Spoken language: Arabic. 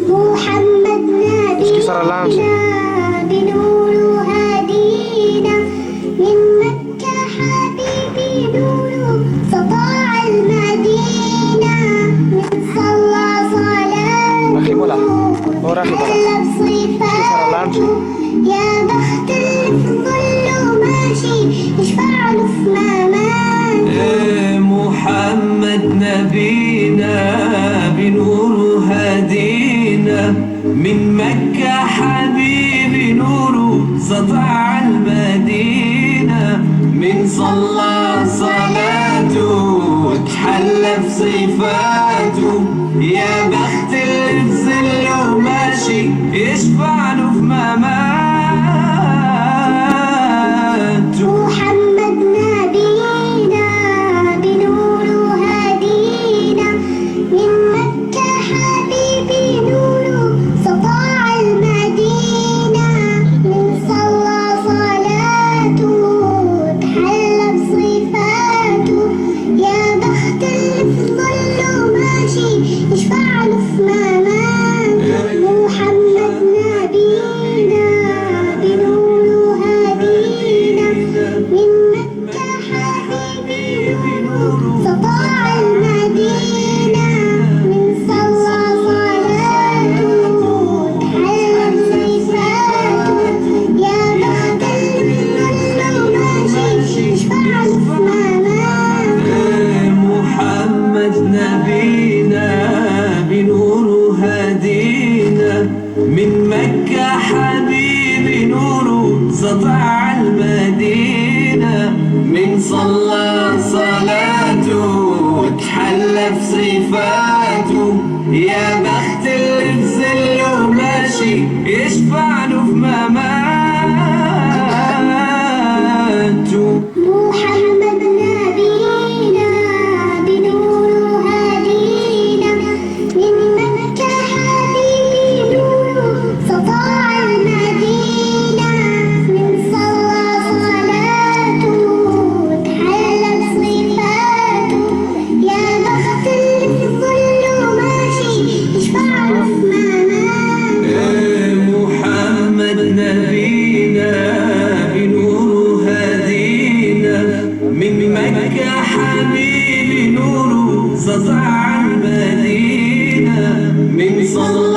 محمد نبينا بنور هدينا من مكة حبيبي نور سطاع المدينة من صلى صلاته وتحلى بصفاته يا بخت اللي في ظله ماشي يشفع له في مماته محمد نبينا بنور هدينا من مكة حبيبي نوره سطع المدينة من صلى صلاته وتحلى بصفاته يا بخت اللي في ظله ماشي يشفع له في مماته محمد نبينا بنور هدينا من مكة حبيبي نوره سطاع المدينة من صلى صلاته وتحلى بصفاته يا بخت اللي في ظله ماشي يشفع له في مماته محمد نبينا بنور هدينا من مكة حبيبي نور سطاع المدينة من صلى صلاته وتحلى بصفاته يا بخت اللي في ظله ماشي يشفع له في مماته محمد نبينا بنور هدينا من مكة حبيبي نوره سطع المدينة من صلى صلاته وتحلى بصفاته يا بخت اللي في ظله ماشي يشفع له في مماته محمد نبينا بنور هدينا من مكة حبيبي نور سطاع المدينة من صلى صلاته وتحلى بصفاته يا بخت اللي في ظله ماشي يشفع له في مماته محمد نبينا بنور هدينا من مكة حبيبي نوره سطع المدينة من صلى